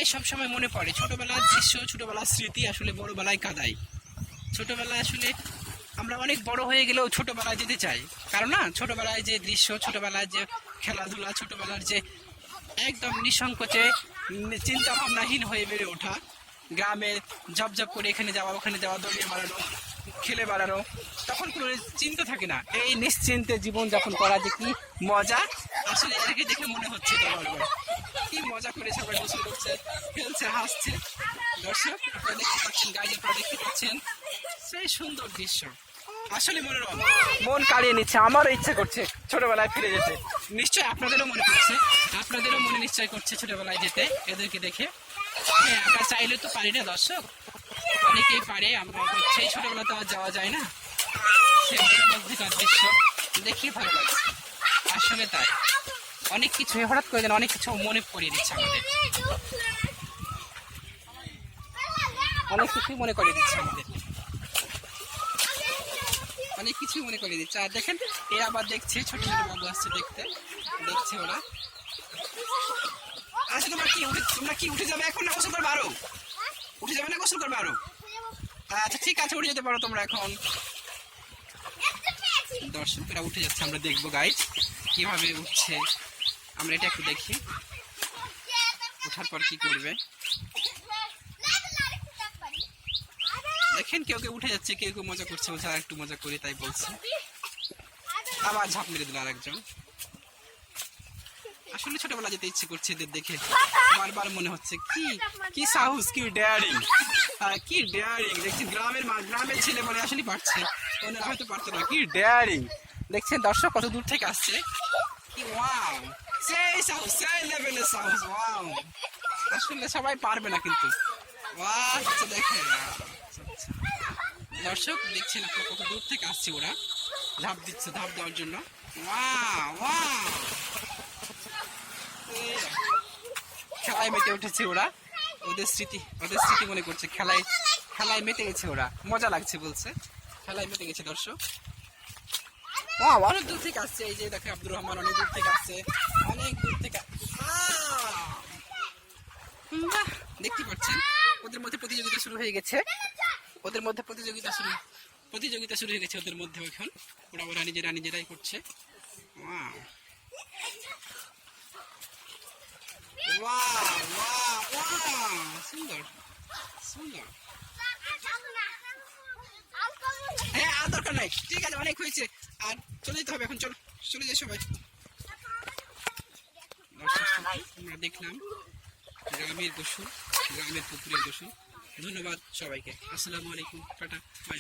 ছোটবেলায় সবসময় মনে পড়ে, ছোটবেলার দৃশ্য, ছোটবেলার স্মৃতি আসলে বড়বেলায় কাঁদায়। ছোটবেলায় আসলে আমরা অনেক বড় হয়ে গেলেও ছোটবেলায় যেতে চাই, কারণ না ছোটবেলায় যে দৃশ্য, ছোটবেলায় যে খেলাধুলা, ছোটবেলার যে একদম নিঃসংকোচে চিন্তা ভাবনাহীন হয়ে বেড়ে ওঠা, গ্রামে ঝপঝপ করে এখানে যাওয়া ওখানে যাওয়া, দৌড়িয়ে বেড়ানো, খেলে বেড়ানো, তখন কোনো চিন্তা থাকে না। এই নিশ্চিন্তে জীবনযাপন করা যে কি মজা, আসলে এটাকে দেখে মনে হচ্ছে কি মজা করে সবাই বসে করছে, খেলছে, হাসছে। দর্শক আপনারা দেখতে পাচ্ছেন, গাড়ি আপনারা দেখতে পাচ্ছেন, সেই সুন্দর দৃশ্য আসলে মনোরম, মন কাড়িয়ে নিচ্ছে। আমারও ইচ্ছে করছে ছোটবেলায় ফিরে যেতে। নিশ্চয় আপনাদেরও মনে করছে, আপনাদেরও মনে নিশ্চয় করছে ছোটবেলায় যেতে এদেরকে দেখে। হ্যাঁ, আমরা চাইলে তো পারি না দর্শক, অনেকেই পারে, আমরা সেই ছোটবেলা তো আর যাওয়া যায় না। সেই মধ্যকার দৃশ্য দেখে ভালো লাগছে, আসলে তাই। অনেক কিছু হঠাৎ করে যেন অনেক কিছু মনে পড়িয়ে দিচ্ছে আমাদের, অনেক কিছুই মনে করিয়ে দিচ্ছে আমাদের, অনেক কিছুই মনে করিয়ে দিচ্ছে। আর দেখেন, এ আবার দেখছে, ছোট ছোট বাবু আসছে দেখতে, দেখছে ওরা। আচ্ছা, তোমরা কি উঠে যাবে এখন, না গোসল করবে আরো? উঠে যাবে না গোসল করবে আরো? আচ্ছা ঠিক আছে, উঠে যেতে পারো তোমরা এখন। দর্শকরা উঠে যাচ্ছে, আমরা দেখবো গাইজ কিভাবে উঠছে, আমরা এটা একটু দেখি ওঠার পর কি করবে। দেখেন কেউ কেউ উঠে যাচ্ছে, কেউ কেউ মজা করছে, বলছে আর একটু মজা করি তাই বলছে। আবার ঝাঁপ মেরে দিল আরেকজন। আসলে ছোটবেলা যেতে ইচ্ছে করছে এদের দেখে, বারবার মনে হচ্ছে কি সাহস, কি ডেয়ারিং, কি ডেয়ারিং। দেখছেন গ্রামের ছেলে বলে আসলে পারছে, ওনারা হয়তো পারতো না। কি ডেয়ারিং দেখছেন দর্শক, কত দূর থেকে আসছে। কি ওয়াও, সেই সাহস, সেই লেভেলের সাহস, ওয়াও। আসলে সবাই পারবে না কিন্তু, আচ্ছা দেখেন দর্শক, দেখছেন আপনার কত দূর থেকে আসছে ওরা, ঝাঁপ দিচ্ছে, ঝাঁপ দেওয়ার জন্য। খেলায় মেতে উঠেছে ওরা, ওদের স্মৃতি মনে করছে, খেলায় মেতে গেছে ওরা, মজা লাগছে বলছে, খেলায় মেতে গেছে দর্শক। অনেক দূর থেকে আসছে, এই যে দেখে আব্দুর রহমান অনেক দূর থেকে আসছে, অনেক দূর থেকে। দেখতে পাচ্ছেন ওদের মধ্যে প্রতিযোগিতা শুরু হয়ে গেছে, ওদের মধ্যে প্রতিযোগিতা শুরু হয়ে গেছে ওদের মধ্যে। এখন ওরা নিজেরাই করছে। সুন্দর সুন্দর। হ্যাঁ, আর দরকার নাই, ঠিক আছে, অনেক হয়েছে, আর চলে যেতে হবে এখন। চলে যাই সবাই। আমরা দেখলাম গ্রামের গোসল, গ্রামের পুকুরের গোসল। ধন্যবাদ সবাইকে, আসসালামু আলাইকুম, টাটা, বাই।